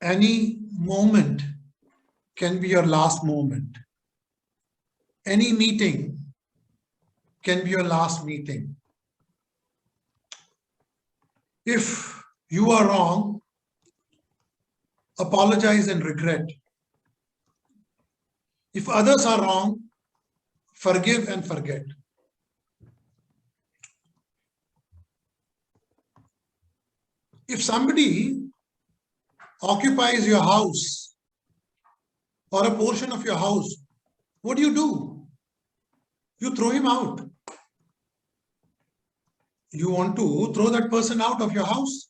Any moment can be your last moment. Any meeting can be your last meeting. If you are wrong, apologize and regret. If others are wrong, forgive and forget. If somebody occupies your house or a portion of your house, what do? You throw him out. You want to throw that person out of your house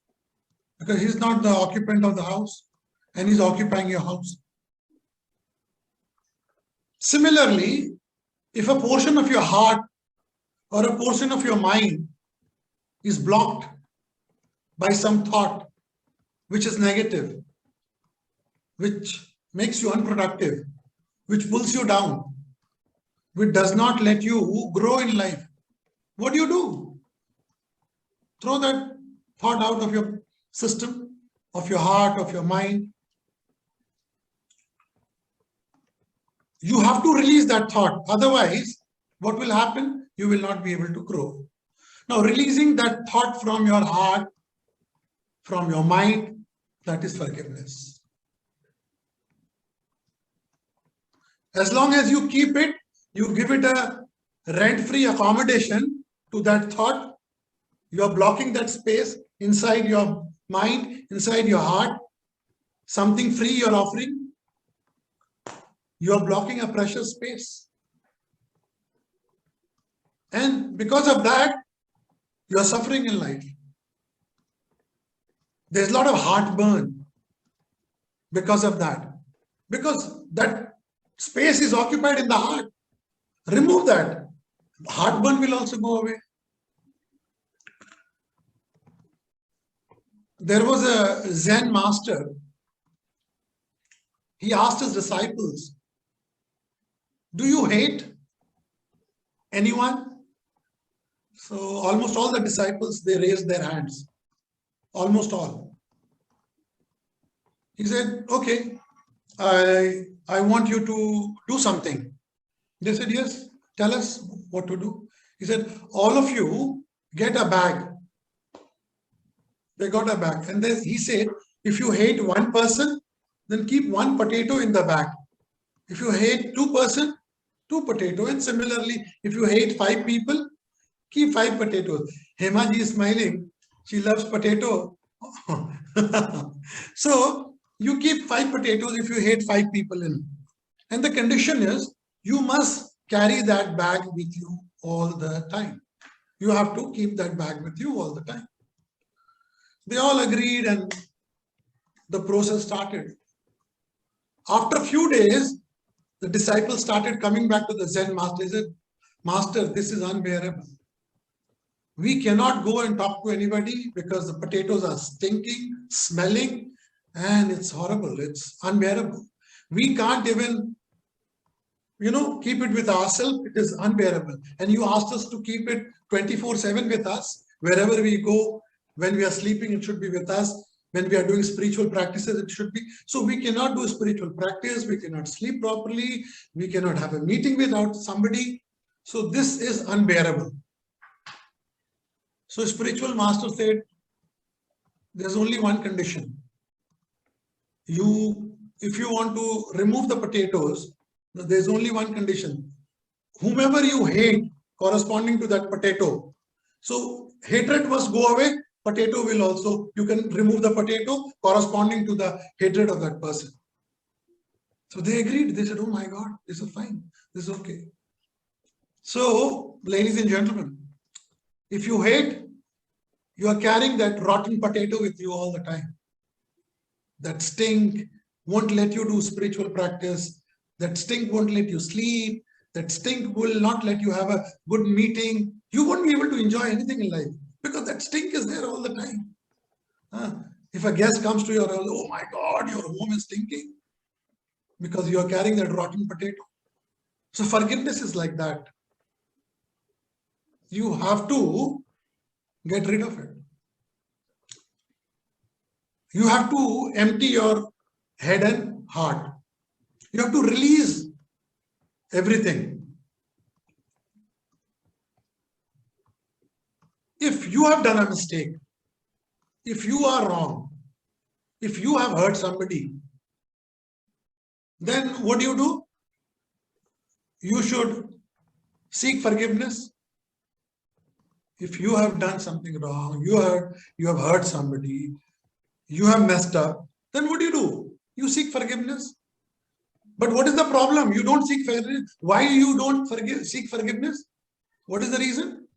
because he's not the occupant of the house and he's occupying your house. Similarly, if a portion of your heart or a portion of your mind is blocked by some thought which is negative, which makes you unproductive, which pulls you down, which does not let you grow in life, what do? Throw that thought out of your system, of your heart, of your mind. You have to release that thought. Otherwise, what will happen? You will not be able to grow. Now, releasing that thought from your heart, from your mind, that is forgiveness. As long as you keep it, you give it a rent-free accommodation to that thought, you are blocking that space inside your mind, inside your heart, something free you're offering, you are blocking a precious space. And because of that, you are suffering in life. There's a lot of heartburn because of that. Because that space is occupied in the heart. Remove that. Heartburn will also go away. There was a Zen master. He asked his disciples, do you hate anyone? So almost all the disciples, they raised their hands. Almost all. He said, okay, I want you to do something. They said, yes, tell us what to do. He said, all of you get a bag. They got a bag. And then he said, if you hate one person, then keep one potato in the bag. If you hate two person, two potato. And similarly, if you hate 5 people, keep 5 potatoes. Hema ji is smiling. She loves potato. So you keep 5 potatoes if you hate 5 people in. And the condition is you must carry that bag with you all the time. You have to keep that bag with you all the time. They all agreed and the process started. After a few days, the disciples started coming back to the Zen master. They said, Master, this is unbearable. We cannot go and talk to anybody because the potatoes are stinking, smelling, and it's horrible. It's unbearable. We can't even, keep it with ourselves. It is unbearable. And you asked us to keep it 24/7 with us. Wherever we go, when we are sleeping, it should be with us. When we are doing spiritual practices, it should be. So we cannot do spiritual practice. We cannot sleep properly. We cannot have a meeting without somebody. So this is unbearable. So spiritual master said, there's only one condition. If you want to remove the potatoes, there's only one condition. Whomever you hate corresponding to that potato. So hatred must go away. Potato will also, you can remove the potato corresponding to the hatred of that person. So they agreed. They said, oh my God, this is fine. This is okay. So, ladies and gentlemen, if you hate, you are carrying that rotten potato with you all the time. That stink won't let you do spiritual practice. That stink won't let you sleep. That stink will not let you have a good meeting. You won't be able to enjoy anything in life because that stink is there all the time. If a guest comes to your house, oh my God, your home is stinking because you are carrying that rotten potato. So forgiveness is like that. You have to get rid of it. You have to empty your head and heart. You have to release everything. If you have done a mistake, if you are wrong, if you have hurt somebody, then what do? You should seek forgiveness. If you have done something wrong, you have hurt somebody, you have messed up, then what do? You seek forgiveness. But what is the problem? You don't seek forgiveness. Why you don't seek forgiveness? What is the reason?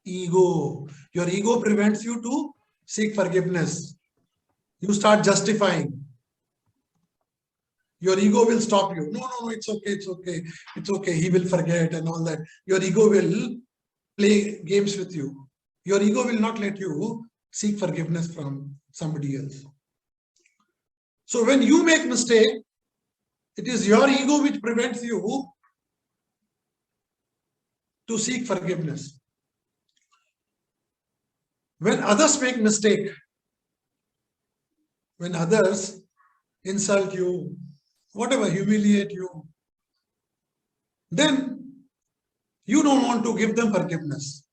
Ego. Your ego prevents you to seek forgiveness. You start justifying. Your ego will stop you. No, it's okay. He will forget and all that. Your ego will play games with you. Your ego will not let you seek forgiveness from somebody else. So when you make mistake, it is your ego which prevents you to seek forgiveness. When others make mistake, when others insult you, whatever, humiliate you, then you don't want to give them forgiveness.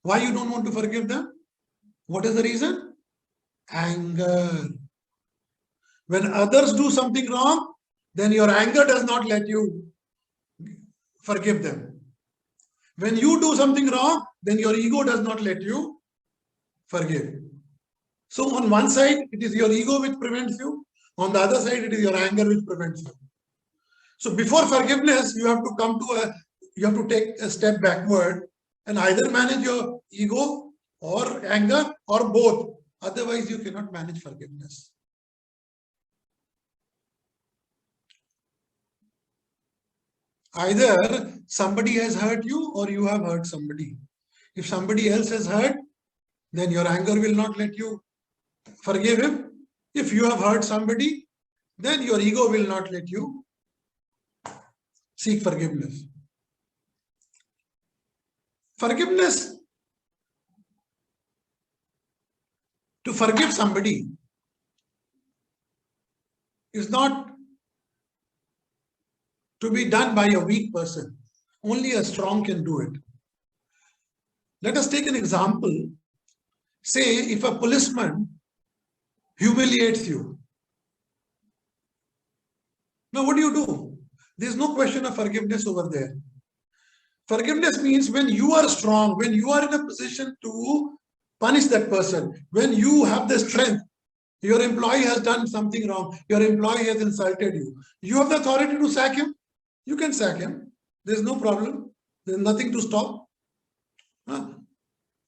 Why you don't want to forgive them? What is the reason? Anger. When others do something wrong, then your anger does not let you forgive them. When you do something wrong, then your ego does not let you forgive. So on one side, it is your ego which prevents you. On the other side, it is your anger which prevents you. So before forgiveness, you have to take a step backward and either manage your ego or anger or both. Otherwise, you cannot manage forgiveness. Either somebody has hurt you or you have hurt somebody. If somebody else has hurt, then your anger will not let you forgive him. If you have hurt somebody, then your ego will not let you seek forgiveness. Forgiveness, to forgive somebody, is not to be done by a weak person. Only a strong can do it. Let us take an example. Say if a policeman humiliates you. Now what do? There is no question of forgiveness over there. Forgiveness means when you are strong, when you are in a position to punish that person, when you have the strength, your employee has done something wrong, your employee has insulted you, you have the authority to sack him, you can sack him. There's no problem. There's nothing to stop.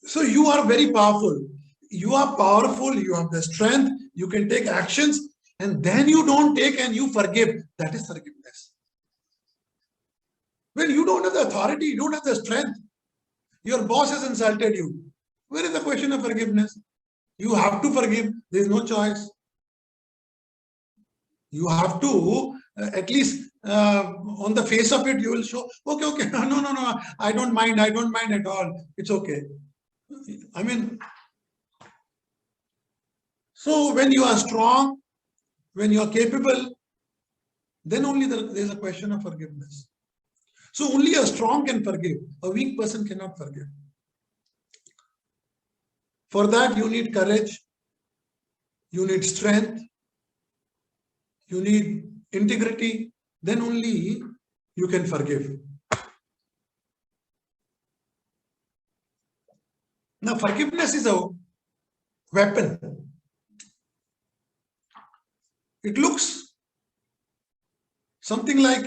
So you are very powerful. You are powerful, you have the strength, you can take actions, and then you don't take and you forgive. That is forgiveness. When you don't have the authority, you don't have the strength, your boss has insulted you, where is the question of forgiveness? You have to forgive. There is no choice. You have to, at least on the face of it, you will show, okay, no, I don't mind at all. It's okay. I mean, so when you are strong, when you are capable, then only there is a question of forgiveness. So only a strong can forgive. A weak person cannot forgive. For that, you need courage, you need strength, you need integrity, then only you can forgive. Now, forgiveness is a weapon. It looks something like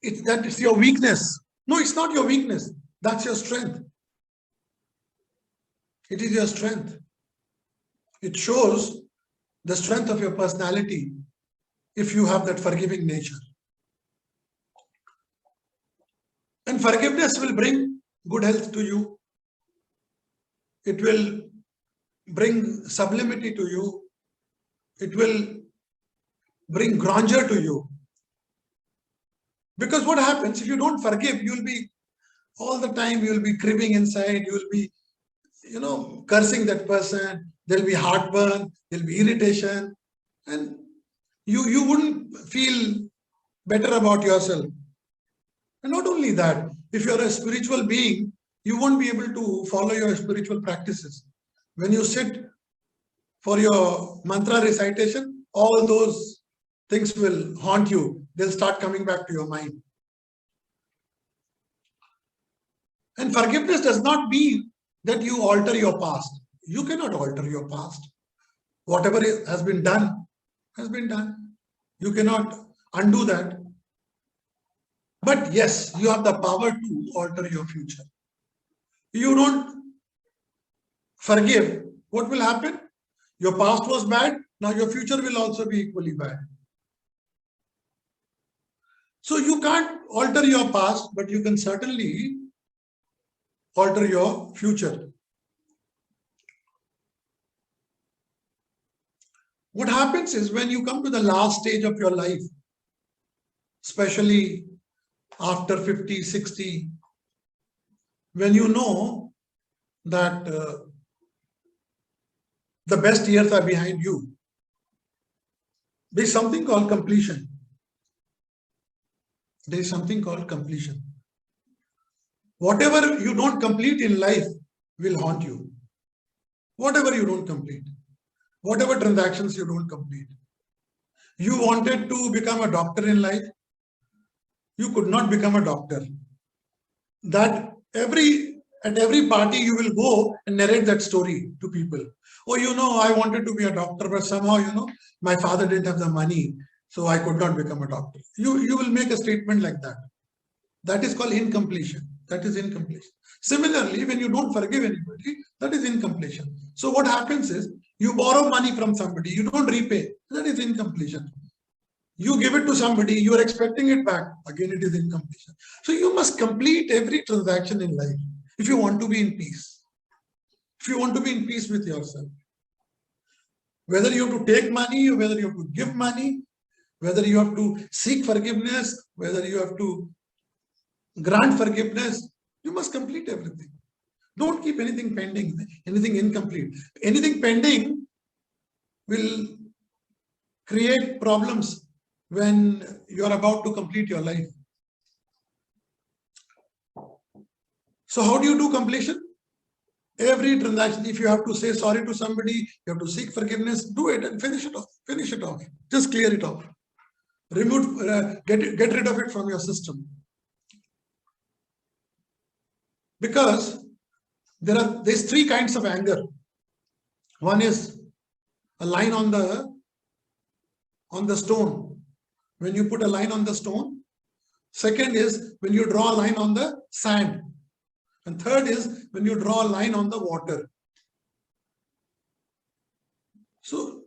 it's your weakness. No, it's not your weakness. That's your strength. It is your strength. It shows the strength of your personality if you have that forgiving nature. And forgiveness will bring good health to you. It will bring sublimity to you. It will bring grandeur to you. Because what happens if you don't forgive, you will be all the time, you will be cribbing inside, you will be, cursing that person. There will be heartburn, there will be irritation. and you wouldn't feel better about yourself. And not only that, if you're a spiritual being, you won't be able to follow your spiritual practices. When you sit for your mantra recitation, all those things will haunt you. They'll start coming back to your mind. And forgiveness does not mean that you alter your past. You cannot alter your past. Whatever has been done has been done. You cannot undo that. But yes, you have the power to alter your future. You don't forgive, what will happen? Your past was bad, now your future will also be equally bad. So you can't alter your past, but you can certainly alter your future. What happens is when you come to the last stage of your life, especially after 50, 60, when you know that the best years are behind you, there's something called completion. There is something called completion. Whatever you don't complete in life will haunt you. Whatever you don't complete, whatever transactions you don't complete. You wanted to become a doctor in life, you could not become a doctor. That at every party you will go and narrate that story to people. Oh, I wanted to be a doctor, but somehow, my father didn't have the money, so I could not become a doctor. You will make a statement like that. That is called incompletion. That is incompletion. Similarly, when you don't forgive anybody, that is incompletion. So what happens is, you borrow money from somebody, you don't repay, that is incompletion. You give it to somebody, you are expecting it back, again it is incompletion. So you must complete every transaction in life if you want to be in peace. If you want to be in peace with yourself. Whether you have to take money, or whether you have to give money, whether you have to seek forgiveness, whether you have to grant forgiveness, you must complete everything. Don't keep anything pending, anything incomplete. Anything pending will create problems when you are about to complete your life. So how do you do completion? Every transaction, if you have to say sorry to somebody, you have to seek forgiveness, do it and finish it off. Finish it off. Just clear it off. Remove, get rid of it from your system. Because there's three kinds of anger. One is a line on the stone. When you put a line on the stone. Second is when you draw a line on the sand. And third is when you draw a line on the water. So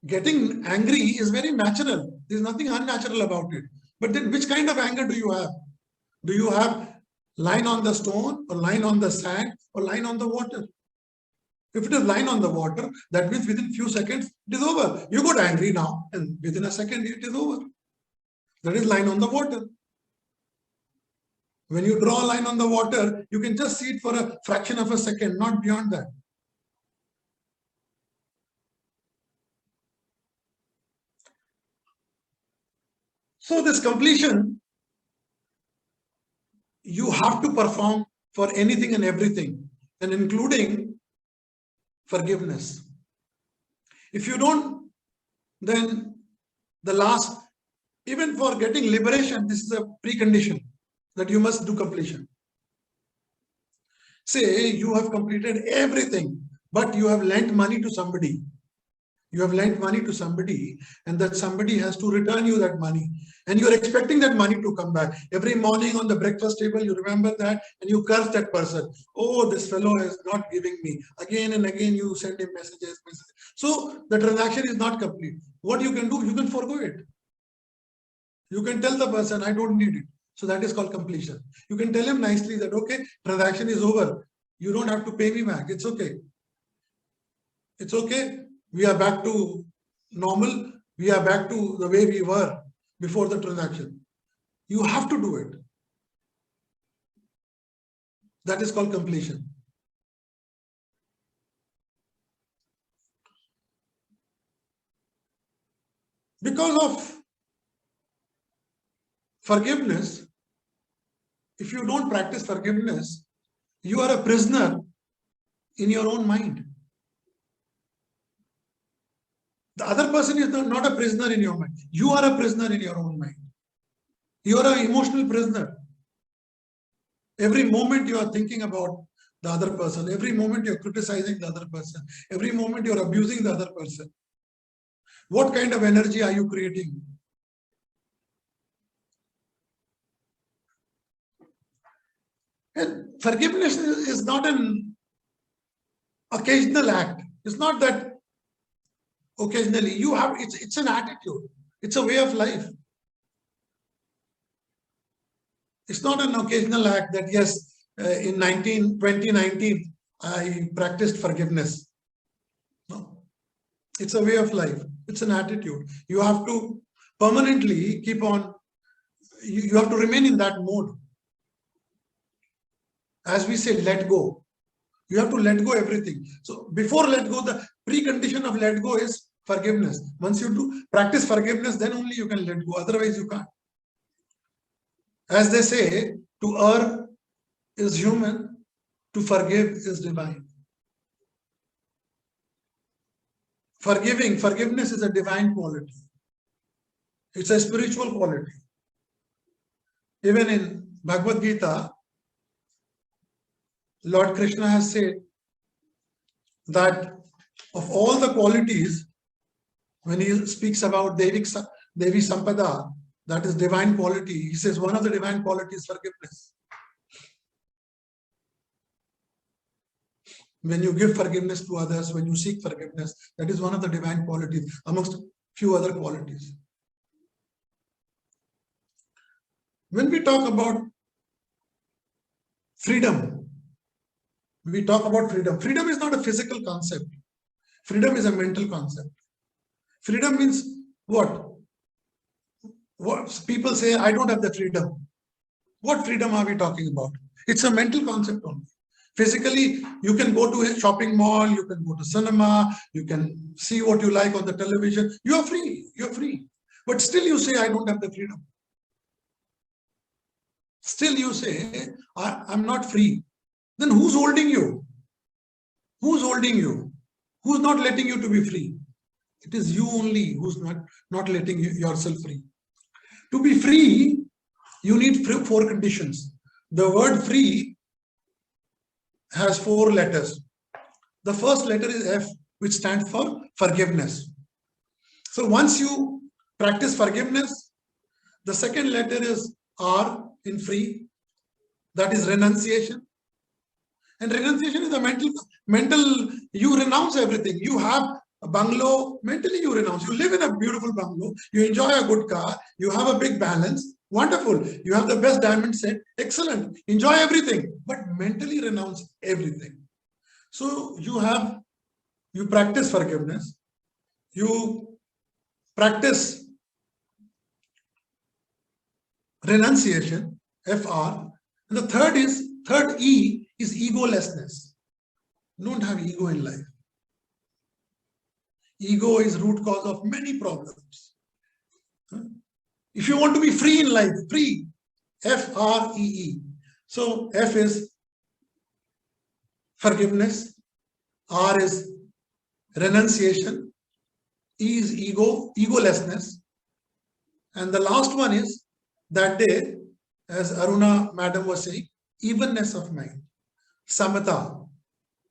getting angry is very natural. There's nothing unnatural about it. But then which kind of anger do you have? Do you have line on the stone, or line on the sand, or line on the water? If it is line on the water, that means within few seconds it is over. You got angry now, and within a second it is over. That is line on the water. When you draw a line on the water, you can just see it for a fraction of a second, not beyond that. So this completion, you have to perform for anything and everything, and including forgiveness. If you don't, then the last, even for getting liberation, this is a precondition that you must do completion. Say you have completed everything, but you have lent money to somebody. You have lent money to somebody, and that somebody has to return you that money. And you're expecting that money to come back. Every morning on the breakfast table, you remember that, and you curse that person. Oh, this fellow is not giving me. Again and again, you send him messages. So the transaction is not complete. What you can do, you can forgo it. You can tell the person, I don't need it. So that is called completion. You can tell him nicely that, okay, transaction is over. You don't have to pay me back. It's okay. It's okay. We are back to normal. We are back to the way we were before the transaction. You have to do it. That is called completion. Because of forgiveness, if you don't practice forgiveness, you are a prisoner in your own mind. The other person is not a prisoner in your mind. You are a prisoner in your own mind. You are an emotional prisoner. Every moment you are thinking about the other person. Every moment you're criticizing the other person. Every moment you're abusing the other person. What kind of energy are you creating? And forgiveness is not an occasional act. It's not that occasionally you have, it's an attitude. It's a way of life. It's not an occasional act that yes, in 2019, I practiced forgiveness. No, it's a way of life. It's an attitude. You have to permanently keep on, you have to remain in that mode. As we say, let go. You have to let go everything. So before let go, the precondition of let go is forgiveness. Once you do practice forgiveness, then only you can let go. Otherwise, you can't. As they say, to err is human, to forgive is divine. Forgiveness is a divine quality. It's a spiritual quality. Even in Bhagavad Gita, Lord Krishna has said that of all the qualities, when he speaks about Devi Sampada, that is divine quality, he says one of the divine qualities is forgiveness. When you give forgiveness to others, when you seek forgiveness, that is one of the divine qualities amongst few other qualities. When we talk about freedom, we talk about freedom. Freedom is not a physical concept. Freedom is a mental concept. Freedom means what? What people say, I don't have the freedom. What freedom are we talking about? It's a mental concept only. Physically, you can go to a shopping mall, you can go to cinema, you can see what you like on the television. You are free. You're free. But still you say, I don't have the freedom. Still you say, I'm not free. Then who's holding you? Who's holding you? Who's not letting you to be free? It is you only who's not letting yourself free. To be free, you need 4 conditions. The word free has 4 letters. The first letter is F, which stands for forgiveness. So once you practice forgiveness, the second letter is R in free, that is renunciation. And renunciation is a mental, you renounce everything. You have a bungalow, mentally you renounce. You live in a beautiful bungalow, you enjoy a good car, you have a big balance, wonderful. You have the best diamond set, excellent. Enjoy everything, but mentally renounce everything. So you practice forgiveness, you practice renunciation, FR, and the third E is egolessness. Don't have ego in life. Ego is root cause of many problems. If you want to be free in life, free, F-R-E-E. So F is forgiveness, R is renunciation, E is egolessness, and the last one is that day, as Aruna madam was saying, evenness of mind, samatha.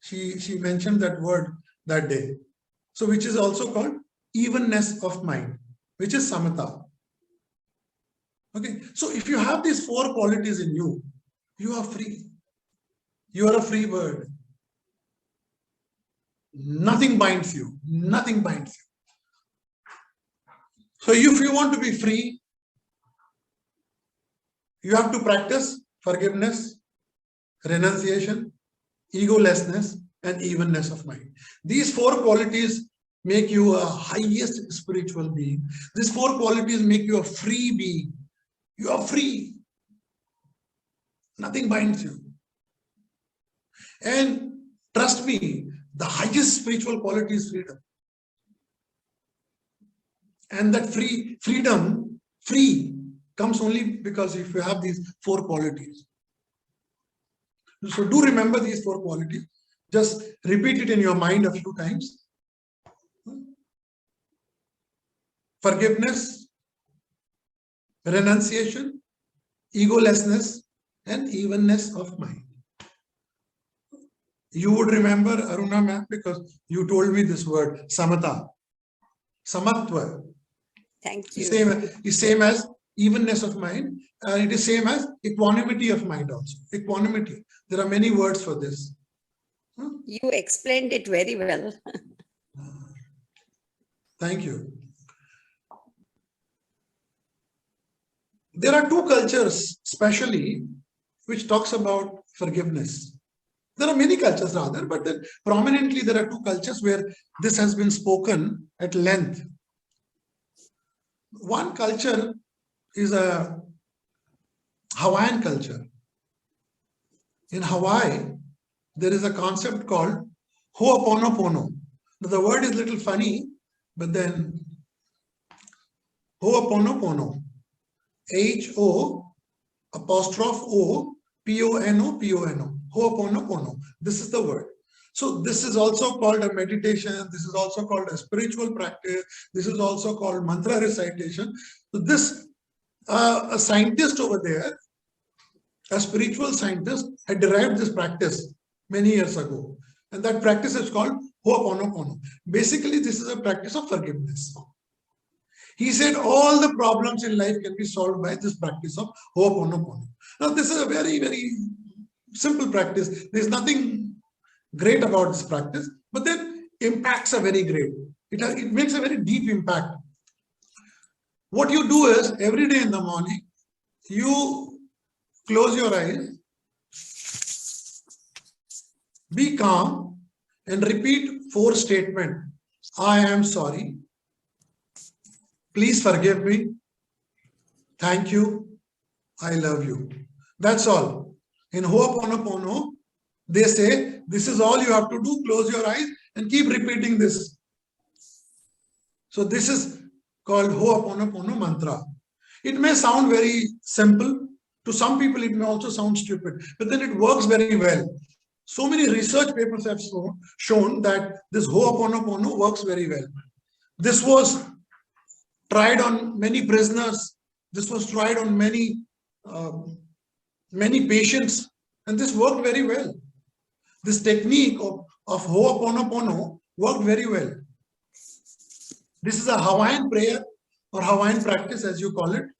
She mentioned that word that day. So which is also called evenness of mind, which is samatha. Okay, so if you have these 4 qualities in you, you are free. You are a free bird. Nothing binds you. Nothing binds you. So if you want to be free, you have to practice forgiveness, renunciation, egolessness, and evenness of mind. These 4 qualities make you a highest spiritual being. These 4 qualities make you a free being. You are free. Nothing binds you. And trust me, the highest spiritual quality is freedom. And that freedom comes only because if you have these 4 qualities. So do remember these 4 qualities. Just repeat it in your mind a few times. Forgiveness, renunciation, egolessness, and evenness of mind. You would remember, Aruna ma'am, because you told me this word, samatha, samatva. Thank you. Same as evenness of mind. It is same as equanimity of mind also. Equanimity. There are many words for this. You explained it very well. Thank you. There are 2 cultures, especially, which talks about forgiveness. There are many cultures rather, but then prominently there are 2 cultures where this has been spoken at length. One culture is a Hawaiian culture. In Hawaii, there is a concept called Ho'oponopono. Now, the word is a little funny, but then Ho'oponopono, H-O''O''P-O-N-O''P-O-N-O, Ho'oponopono. This is the word. So this is also called a meditation. This is also called a spiritual practice. This is also called mantra recitation. So this, a scientist over there, a spiritual scientist, had derived this practice many years ago. And that practice is called Ho'oponopono. Basically, this is a practice of forgiveness. He said all the problems in life can be solved by this practice of Ho'oponopono. Now, this is a very, very simple practice. There's nothing great about this practice, but then impacts are very great. It makes a very deep impact. What you do is, every day in the morning, you close your eyes, be calm, and repeat 4 statements. I am sorry. Please forgive me. Thank you. I love you. That's all. In Ho'oponopono, they say, this is all you have to do. Close your eyes and keep repeating this. So this is called Ho'oponopono mantra. It may sound very simple. To some people, it may also sound stupid, but then it works very well. So many research papers have shown that this Ho'oponopono works very well. This was tried on many prisoners. This was tried on many patients, and this worked very well. This technique of Ho'oponopono worked very well. This is a Hawaiian prayer or Hawaiian practice, as you call it.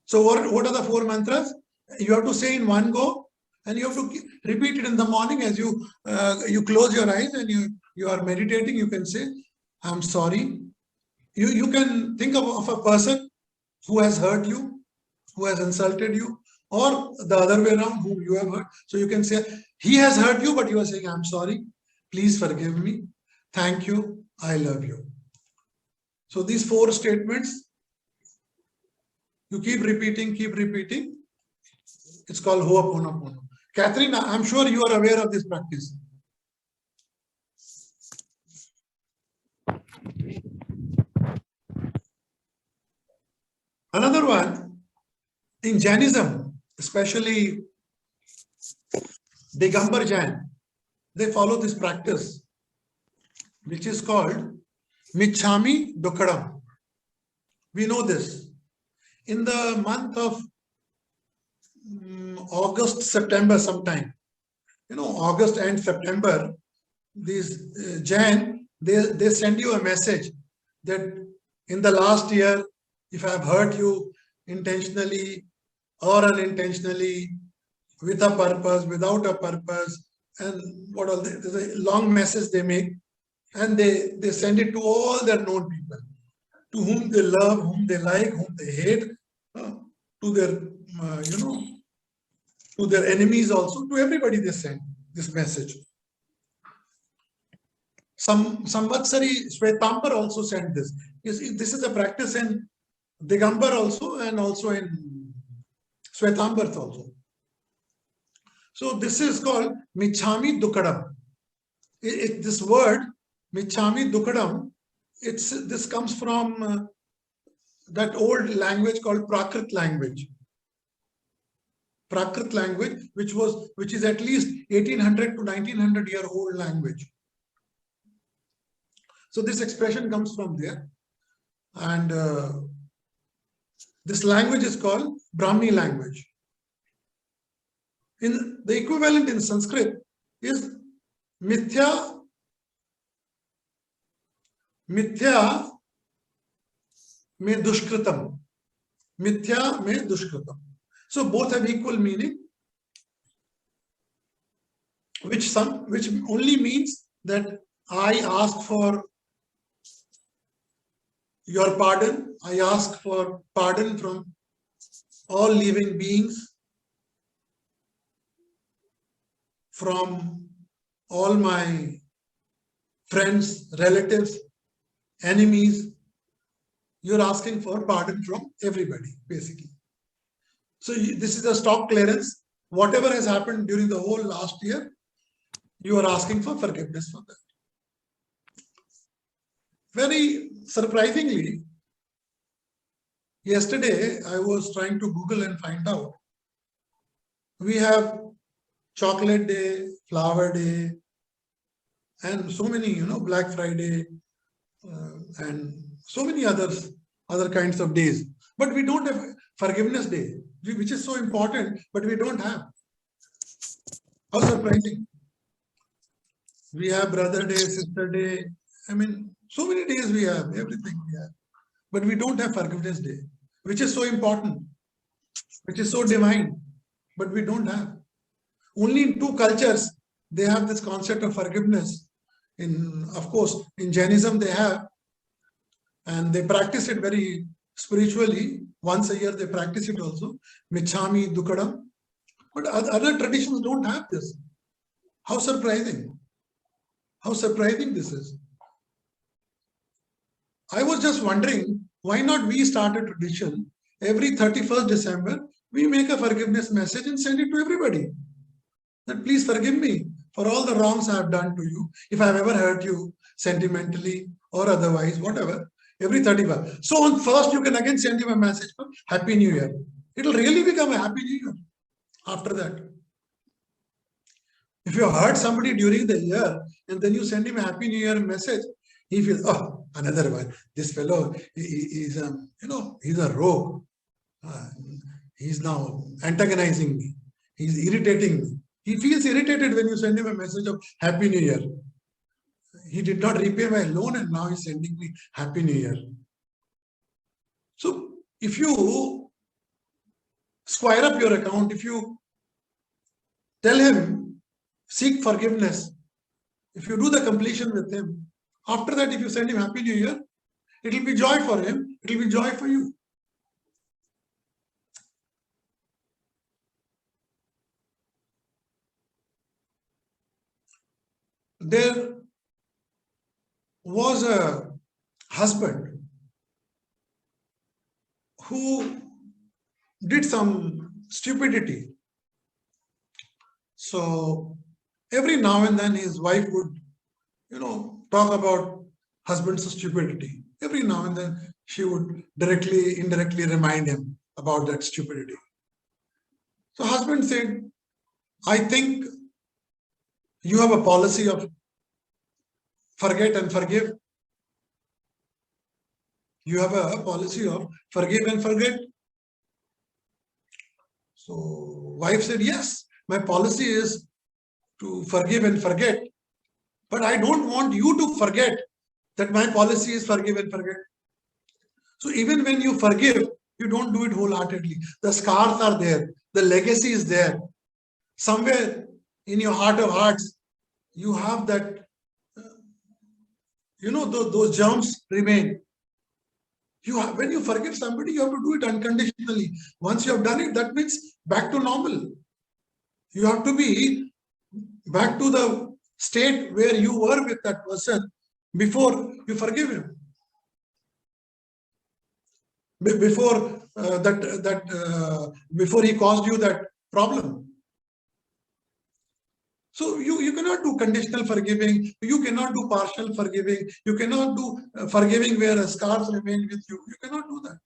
So what are the 4 mantras? You have to say in one go, and you have to repeat it in the morning as you close your eyes and you are meditating. You can say, I'm sorry. You can think of a person who has hurt you, who has insulted you, or the other way around, whom you have hurt. So you can say, he has hurt you, but you are saying, I'm sorry. Please forgive me. Thank you. I love you. So these 4 statements, you keep repeating. It's called Ho'oponopono. Catherine, I'm sure you are aware of this practice. Another one, in Jainism, especially Digambar Jain, they follow this practice, which is called Michhami Dukkadam. We know this. In the month of August, September sometime, August and September, these Jain, they send you a message that in the last year, if I have hurt you intentionally or unintentionally, with a purpose, without a purpose, and what all, there's a long message they make, and they send it to all their known people, to whom they love, whom they like, whom they hate, to their, to their enemies also, to everybody they send this message. Samvatsari Shwetambar also sent this. This is a practice in Digambar also, and also in Shwetambar also. So this is called Michhami Dukkadam. This word Michhami Dukkadam, this comes from that old language called Prakrit language. Prakrit language, which is at least 1800 to 1900 year old language. So this expression comes from there, and this language is called Brahmi language. In the equivalent in Sanskrit is mithya me dushkritam. Mithya me dushkritam. So both have equal meaning, which only means that I ask for your pardon. I ask for pardon from all living beings, from all my friends, relatives, enemies. You're asking for pardon from everybody, basically. So this is a stock clearance. Whatever has happened during the whole last year, you are asking for forgiveness for that. Very surprisingly, yesterday I was trying to Google and find out. We have Chocolate Day, Flower Day, and so many, Black Friday, and so many other kinds of days. But we don't have Forgiveness Day, which is so important, but we don't have. How surprising. We have Brother Day, Sister Day. I mean, so many days we have, everything we have. But we don't have Forgiveness Day, which is so important, which is so divine, but we don't have. Only in two cultures, they have this concept of forgiveness. Of course, in Jainism they have, and they practice it very spiritually. Once a year they practice it also. Michhami Dukadam. But other traditions don't have this. How surprising. How surprising this is. I was just wondering, why not we start a tradition, every 31st December, we make a forgiveness message and send it to everybody. That please forgive me for all the wrongs I have done to you. If I have ever hurt you sentimentally or otherwise, whatever, every 31st. So on 1st, you can again send him a message for Happy New Year. It will really become a Happy New Year after that. If you hurt somebody during the year and then you send him a Happy New Year message, he feels, oh, another one. This fellow is he's a rogue. He's now antagonizing me. He's irritating me. He feels irritated when you send him a message of Happy New Year. He did not repay my loan and now he's sending me Happy New Year. So if you square up your account, if you tell him, seek forgiveness, if you do the completion with him, after that, if you send him Happy New Year, it will be joy for him, it will be joy for you. There was a husband who did some stupidity. So every now and then his wife would, talk about husband's stupidity. Every now and then she would directly, indirectly remind him about that stupidity. So husband said, I think you have a policy of forget and forgive. You have a policy of forgive and forget. So wife said, yes, my policy is to forgive and forget, but I don't want you to forget that my policy is forgive and forget. So even when you forgive, you don't do it wholeheartedly. The scars are there. The legacy is there. Somewhere in your heart of hearts, you have that, those germs remain. When you forgive somebody, you have to do it unconditionally. Once you have done it, that means back to normal. You have to be back to the state where you were with that person before you forgive him. Before before he caused you that problem. So you cannot do conditional forgiving, you cannot do partial forgiving, you cannot do forgiving where scars remain with you. You cannot do that.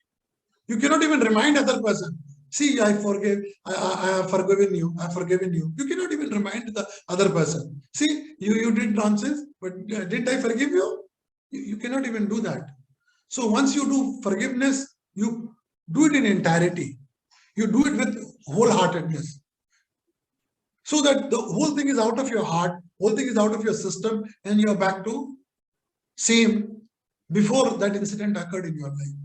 You cannot even remind other person. See, I forgive, I have forgiven you, I have forgiven you. You cannot even remind the other person. See, you did nonsense, but didn't I forgive you? You cannot even do that. So once you do forgiveness, you do it in entirety. You do it with wholeheartedness. So that the whole thing is out of your heart, whole thing is out of your system, and you're back to same before that incident occurred in your life.